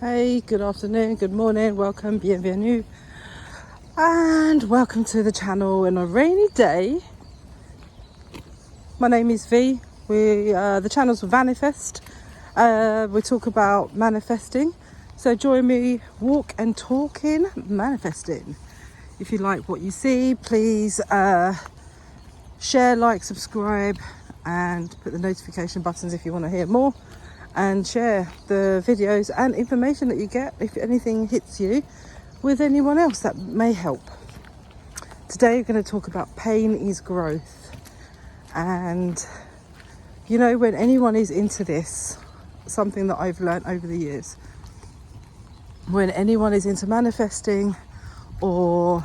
Hey, good afternoon, good morning, welcome, bienvenue, and welcome to the channel on a rainy day. My name is V. The channel's V-anifest. We talk about manifesting. So join me, walk and talking, manifesting. If you like what you see, please share, like, subscribe, and put the notification buttons if you want to hear more. And share the videos and information that you get, if anything hits you, with anyone else that may help. Today we're going to talk about pain is growth. And you know, when anyone is into this, something that I've learned over the years, when anyone is into manifesting or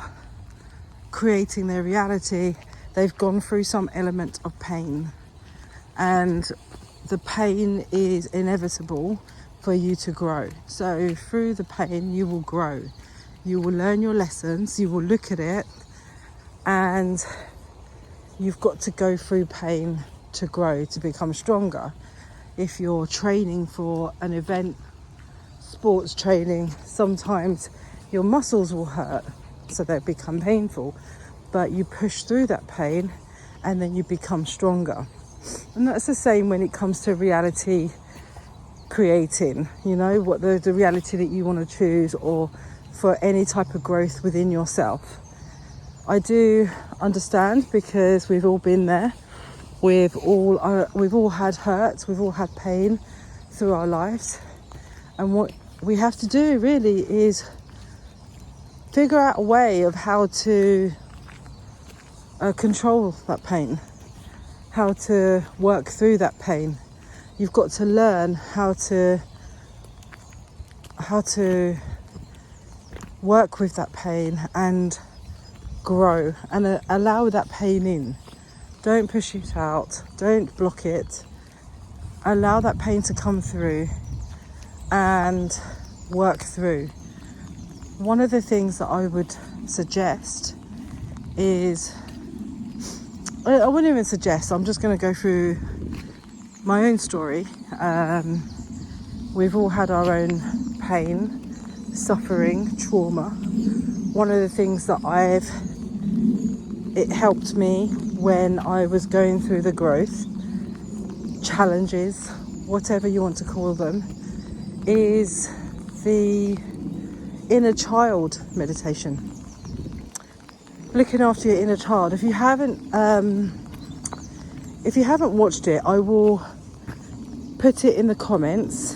creating their reality, they've gone through some element of pain. And the pain is inevitable for you to grow. So through the pain, you will grow. You will learn your lessons, you will look at it, and you've got to go through pain to grow, to become stronger. If you're training for an event, sports training, sometimes your muscles will hurt, so they become painful. But you push through that pain and then you become stronger. And that's the same when it comes to reality creating, you know, what the reality that you want to choose, or for any type of growth within yourself. I do understand, because we've all been there. We've all had hurts, we've all had pain through our lives. And what we have to do really is figure out a way of how to control that pain, how to work through that pain. You've got to learn how to work with that pain and grow and allow that pain in. Don't push it out, don't block it. Allow that pain to come through and work through. One of the things that I would suggest is, I wouldn't even suggest, I'm just going to go through my own story. We've all had our own pain, suffering, trauma. One of the things that it helped me when I was going through the growth, challenges, whatever you want to call them, is the inner child meditation. Looking after your inner child. If you haven't watched it, I will put it in the comments.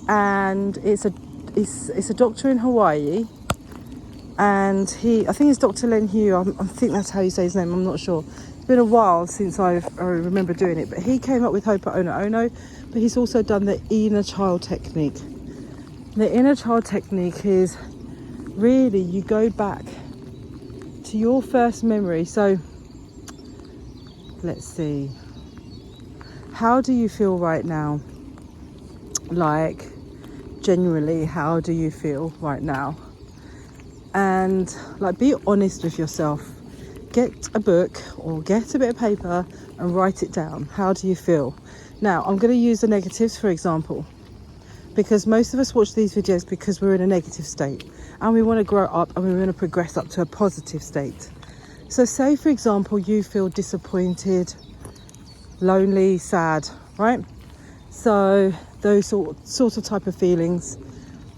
And it's a doctor in Hawaii, and I think it's Dr. Len Hugh. I think that's how you say his name. I'm not sure. It's been a while since I remember doing it, but he came up with Ho'oponopono. But he's also done the inner child technique. The inner child technique is really, you go back to your first memory. So let's see, how do you feel right now? Like, genuinely, how do you feel right now? And like, be honest with yourself. Get a book or get a bit of paper and write it down. How do you feel? Now, I'm going to use the negatives, for example, because most of us watch these videos because we're in a negative state and we want to grow up and we want to progress up to a positive state. So say, for example, you feel disappointed, lonely, sad, right? So those sort of type of feelings,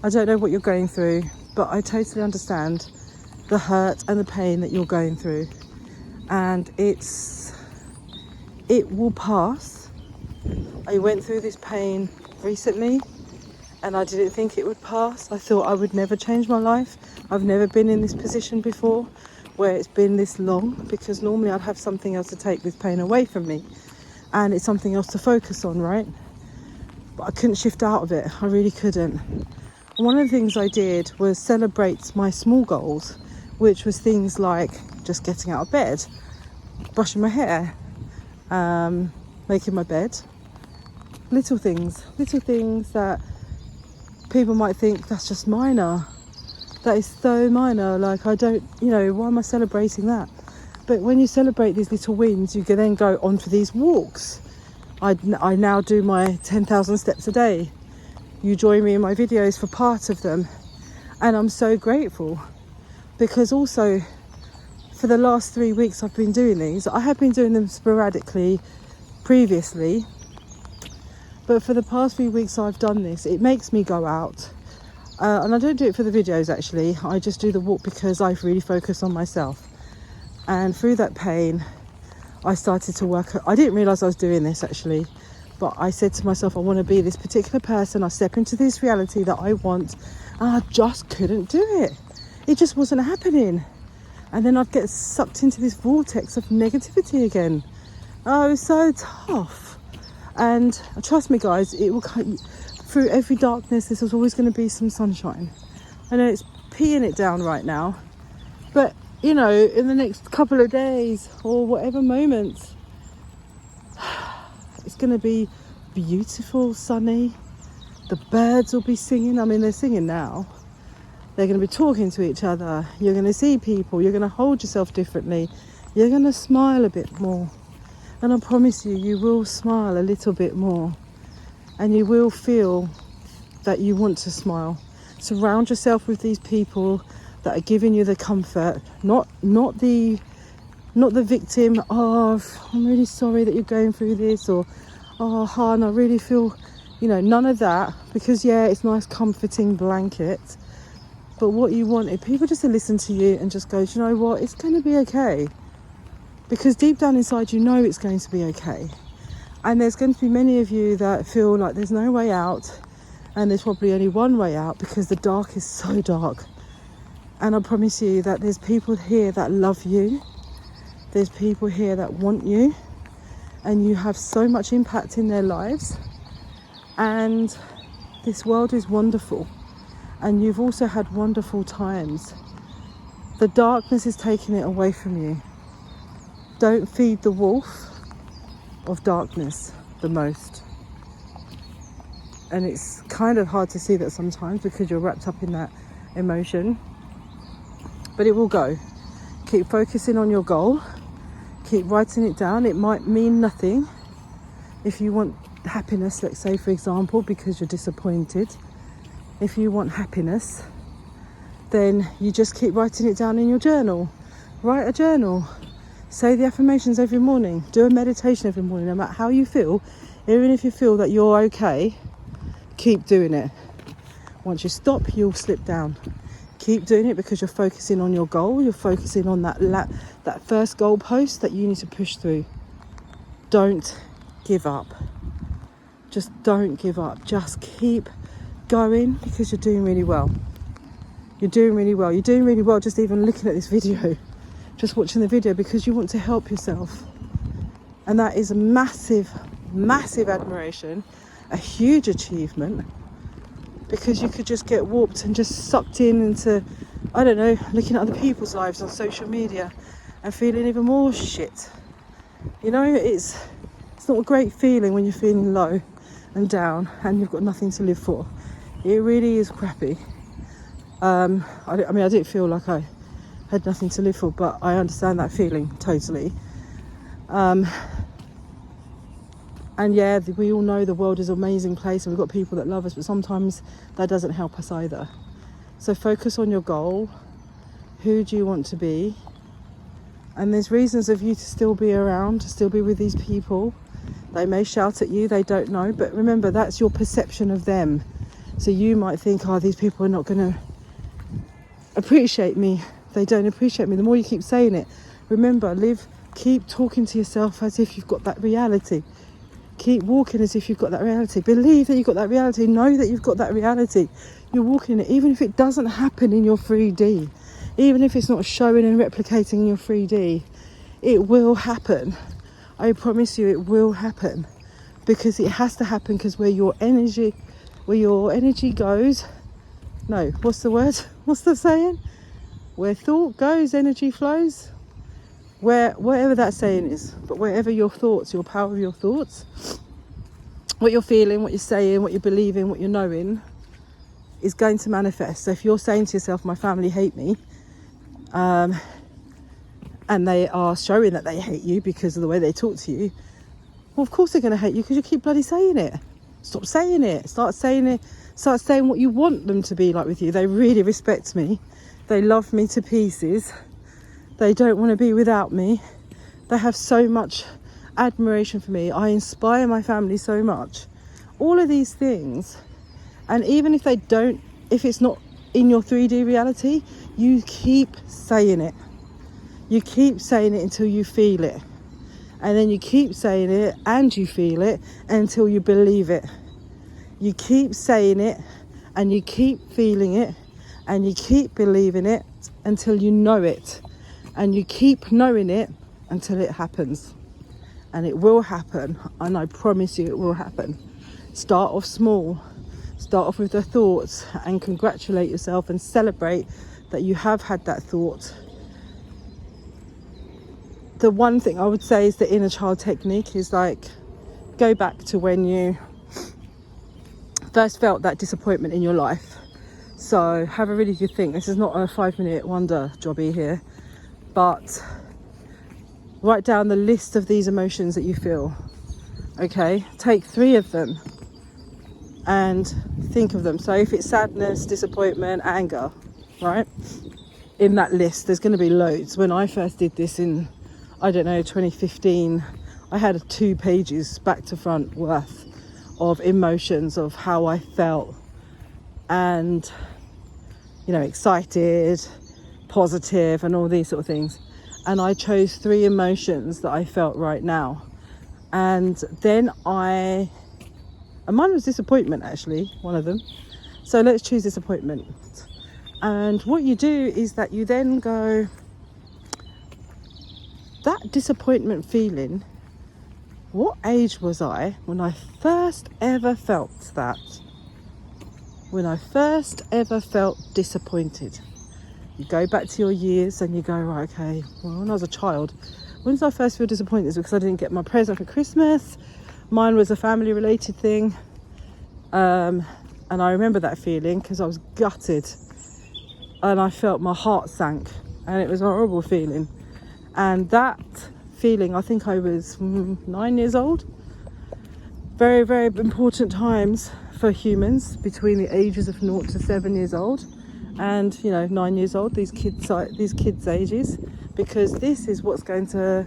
I don't know what you're going through, but I totally understand the hurt and the pain that you're going through. And it will pass. I went through this pain recently and I didn't think it would pass. I thought I would never change my life. I've never been in this position before where it's been this long, because normally I'd have something else to take this pain away from me and it's something else to focus on, right? But I couldn't shift out of it. I really couldn't. One of the things I did was celebrate my small goals, which was things like just getting out of bed, brushing my hair, making my bed. Little things that people might think that's just minor. That is so minor. Like, I don't, why am I celebrating that? But when you celebrate these little wins, you can then go on for these walks. I now do my 10,000 steps a day. you join me in my videos for part of them. And I'm so grateful, because also for the last 3 weeks I've been doing these. I have been doing them sporadically previously, but for the past few weeks I've done this. It makes me go out, and I don't do it for the videos actually. I just do the walk because I really focus on myself. And through that pain I started to work. I didn't realise I was doing this actually, but I said to myself, I want to be this particular person. I step into this reality that I want, and I just couldn't do it. It just wasn't happening. And then I'd get sucked into this vortex of negativity again. Oh, it was so tough. And trust me guys, it will come through every darkness. There's always going to be some sunshine. I know it's peeing it down right now, but you know, in the next couple of days or whatever moments, it's going to be beautiful, sunny. The birds will be singing. I mean, they're singing now. They're going to be talking to each other. You're going to see people. You're going to hold yourself differently. You're going to smile a bit more. And I promise you, you will smile a little bit more. And you will feel that you want to smile. Surround yourself with these people that are giving you the comfort, not the victim of, I'm really sorry that you're going through this, or oh hon, I really feel, you know, none of that. Because yeah, it's nice comforting blanket, but what you want is people just to listen to you and just go, do you know what, it's going to be okay. Because deep down inside you know it's going to be okay. And there's going to be many of you that feel like there's no way out, and there's probably only one way out, because the dark is so dark. And I promise you that there's people here that love you. There's people here that want you, and you have so much impact in their lives. And this world is wonderful, and you've also had wonderful times. The darkness is taking it away from you. Don't feed the wolf of darkness the most. And it's kind of hard to see that sometimes because you're wrapped up in that emotion. But it will go. Keep focusing on your goal. Keep writing it down. It might mean nothing. If you want happiness, let's say for example, because you're disappointed. If you want happiness, then you just keep writing it down in your journal. Write a journal. Say the affirmations every morning. Do a meditation every morning. No matter how you feel, even if you feel that you're okay, keep doing it. Once you stop, you'll slip down. Keep doing it because you're focusing on your goal. You're focusing on that first goal post that you need to push through. Don't give up. Just don't give up. Just keep going, because you're doing really well. You're doing really well. You're doing really well just even looking at this video. Just watching the video, because you want to help yourself. And that is a massive, massive admiration. A huge achievement. Because you could just get warped and just sucked into, I don't know, looking at other people's lives on social media and feeling even more shit. You know, it's not a great feeling when you're feeling low and down and you've got nothing to live for. It really is crappy. I mean, I didn't feel like I had nothing to live for, but I understand that feeling totally. And yeah, we all know the world is an amazing place and we've got people that love us, but sometimes that doesn't help us either. So focus on your goal. Who do you want to be? And there's reasons of you to still be around, to still be with these people. They may shout at you, they don't know, but remember, that's your perception of them. So you might think, oh, these people are not going to appreciate me. They don't appreciate me. The more you keep saying it, remember, keep talking to yourself as if you've got that reality. Keep walking as if you've got that reality. Believe that you've got that reality. Know that you've got that reality. You're walking in it, even if it doesn't happen in your 3D. Even if it's not showing and replicating in your 3D. It will happen. I promise you it will happen. Because it has to happen, because where your energy goes... No, what's the word? What's the saying? Where thought goes, energy flows. Whatever that saying is, but wherever your thoughts, your power of your thoughts, what you're feeling, what you're saying, what you're believing, what you're knowing, is going to manifest. So if you're saying to yourself, my family hate me, and they are showing that they hate you because of the way they talk to you, well, of course they're going to hate you, because you keep bloody saying it. Stop saying it. Start saying it. Start saying what you want them to be like with you. They really respect me. They love me to pieces. They don't want to be without me. They have so much admiration for me. I inspire my family so much. All of these things. And even if they don't, if it's not in your 3D reality, you keep saying it. You keep saying it until you feel it. And then you keep saying it and you feel it until you believe it. You keep saying it and you keep feeling it and you keep believing it until you know it. And you keep knowing it until it happens. And it will happen. And I promise you it will happen. Start off small. Start off with the thoughts and congratulate yourself and celebrate that you have had that thought. The one thing I would say is the inner child technique is like, go back to when you first felt that disappointment in your life. So have a really good think. This is not a 5-minute wonder jobby here, but write down the list of these emotions that you feel. Okay, take 3 of them and think of them. So if it's sadness, disappointment, anger, right? In that list, there's going to be loads. When I first did this in, I don't know, 2015, I had 2 pages back to front worth of emotions of how I felt, and excited, positive, and all these sort of things. And I chose 3 emotions that I felt right now. And then mine was disappointment, actually, one of them. So let's choose disappointment. And what you do is that you then go, that disappointment feeling, what age was I when I first ever felt that? When I first ever felt disappointed. You go back to your years and you go, right, okay, well, when I was a child, when did I first feel disappointed? It's because I didn't get my present for Christmas. Mine was a family related thing. And I remember that feeling because I was gutted and I felt my heart sank, and it was a horrible feeling. And that feeling, I think I was 9 years old. Very, very important times for humans between the ages of 0 to 7 years old, and 9 years old, these kids' ages, because this is what's going to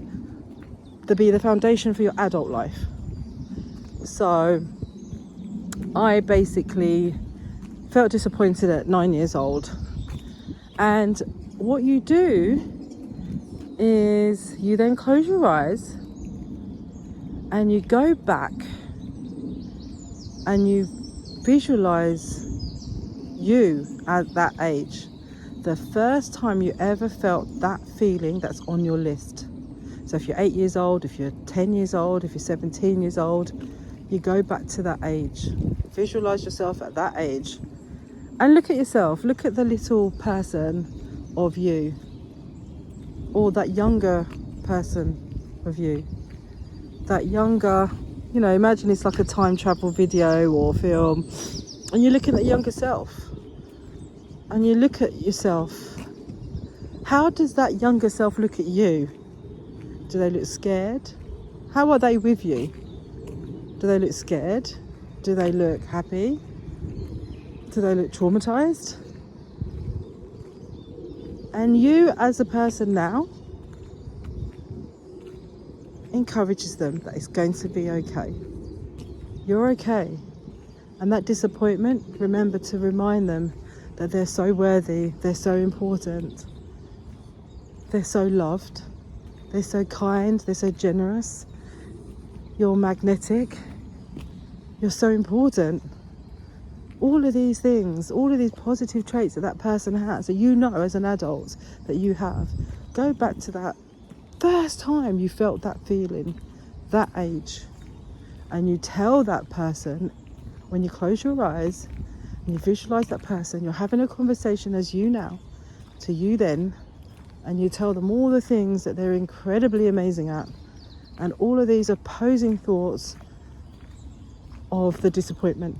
be the foundation for your adult life. So I basically felt disappointed at 9 years old, and what you do is you then close your eyes and you go back and you visualize you at that age, the first time you ever felt that feeling that's on your list. So if you're 8 years old, if you're 10 years old, if you're 17 years old, you go back to that age. Visualize yourself at that age and look at yourself. Look at the little person of you, or that younger person of you. That younger, imagine it's like a time travel video or film, and you're looking at the younger self. And you look at yourself. How does that younger self look at you? Do they look scared? How are they with you? Do they look scared? Do they look happy? Do they look traumatized? And you, as a person now, encourages them that it's going to be okay. You're okay. And that disappointment, remember to remind them that they're so worthy, they're so important, they're so loved, they're so kind, they're so generous, you're magnetic, you're so important. All of these things, all of these positive traits that person has, that as an adult that you have, go back to that first time you felt that feeling, that age, and you tell that person, when you close your eyes and you visualize that person, you're having a conversation as you now to you then, and you tell them all the things that they're incredibly amazing at, and all of these opposing thoughts of the disappointment.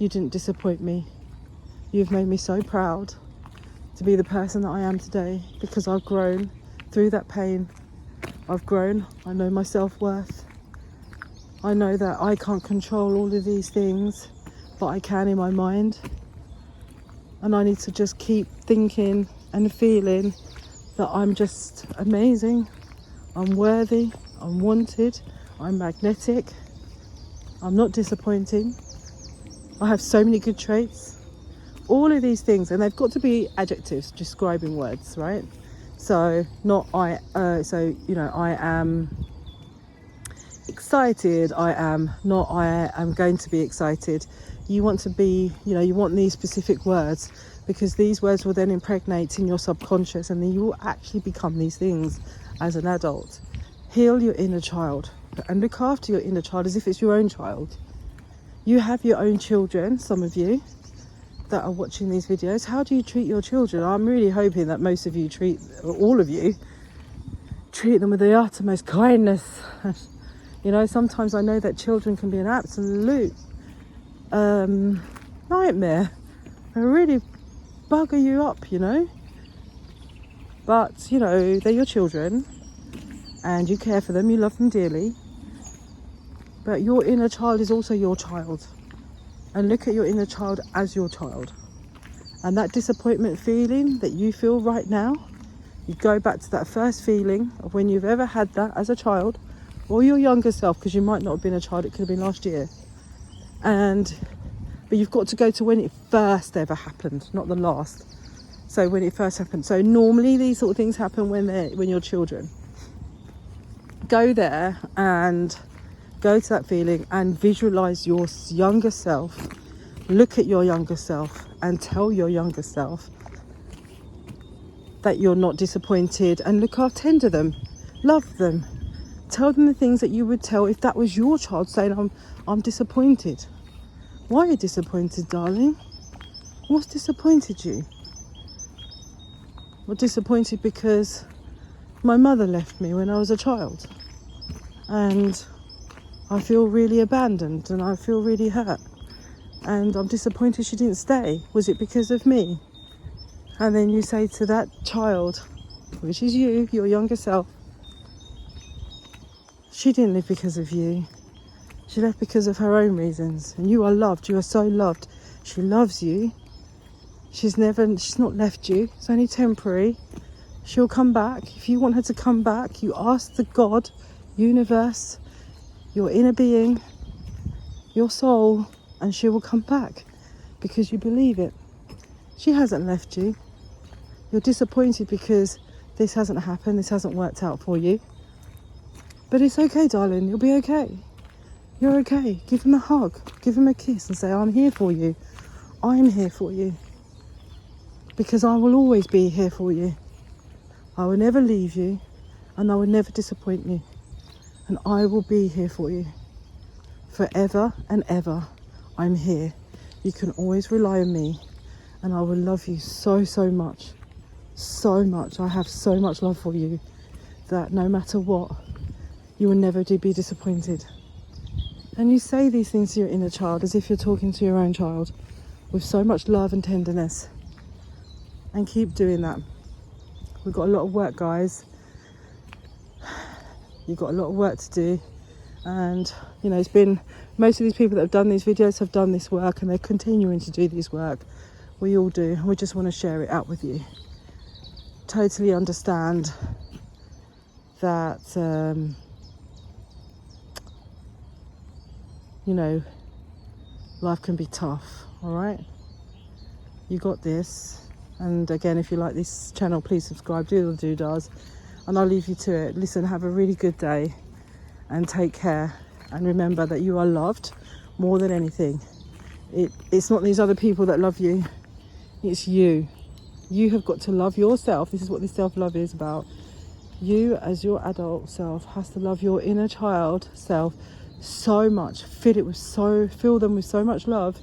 You didn't disappoint me. You've made me so proud to be the person that I am today, because I've grown through that pain. I've grown. I know my self-worth. I know that I can't control all of these things, but I can in my mind. And I need to just keep thinking and feeling that I'm just amazing, I'm worthy, I'm wanted, I'm magnetic, I'm not disappointing, I have so many good traits. All of these things, and they've got to be adjectives, describing words, right? So not I am excited, I am not I am going to be excited. You want to be, you want these specific words, because these words will then impregnate in your subconscious, and then you will actually become these things as an adult. Heal your inner child and look after your inner child as if it's your own child. You have your own children, some of you that are watching these videos. How do you treat your children? I'm really hoping that most of you all of you treat them with the uttermost kindness. Sometimes I know that children can be an absolute nightmare. They really bugger you up, but they're your children and you care for them, you love them dearly, but your inner child is also your child, and look at your inner child as your child. And that disappointment feeling that you feel right now, you go back to that first feeling of when you've ever had that as a child, or your younger self, because you might not have been a child, it could have been last year. But you've got to go to when it first ever happened, not the last. So when it first happened. So normally these sort of things happen when you're children. Go there and go to that feeling and visualize your younger self. Look at your younger self and tell your younger self that you're not disappointed, and look after, tender them, love them. Tell them the things that you would tell if that was your child, saying, I'm disappointed. Why are you disappointed, darling? What's disappointed you? Well, disappointed because my mother left me when I was a child, and I feel really abandoned and I feel really hurt, and I'm disappointed she didn't stay. Was it because of me? And then you say to that child, which is you, your younger self, she didn't live because of you. She left because of her own reasons, and you are loved. You are so loved. She loves you. She's not left you. It's only temporary. She'll come back. If you want her to come back, you ask the God, universe, your inner being, your soul, and she will come back because you believe it. She hasn't left you. You're disappointed because this hasn't happened, this hasn't worked out for you. But it's okay, darling. You'll be okay. You're okay. Give him a hug, give him a kiss and say, I'm here for you. I'm here for you. Because I will always be here for you. I will never leave you, and I will never disappoint you. And I will be here for you. Forever and ever, I'm here. You can always rely on me, and I will love you so, so much. So much. I have so much love for you that no matter what, you will never be disappointed. And you say these things to your inner child as if you're talking to your own child, with so much love and tenderness. And keep doing that. We've got a lot of work, guys. You've got a lot of work to do. And, it's been, most of these people that have done these videos have done this work, and they're continuing to do this work. We all do. And we just want to share it out with you. Totally understand that, life can be tough, all right? You got this. And again, if you like this channel, please subscribe, do the doodahs, and I'll leave you to it. Listen, have a really good day and take care, and remember that you are loved more than anything. It's not these other people that love you, it's you. You have got to love yourself. This is what this self-love is about. You as your adult self has to love your inner child self so much, fill them with so much love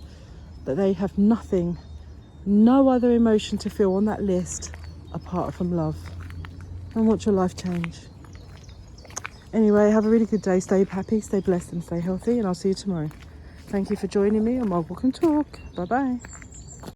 that they have no other emotion to feel on that list apart from love, and watch your life change. Anyway, have a really good day. Stay happy, stay blessed, and stay healthy, and I'll see you tomorrow. Thank you for joining me on my walk and talk. Bye bye.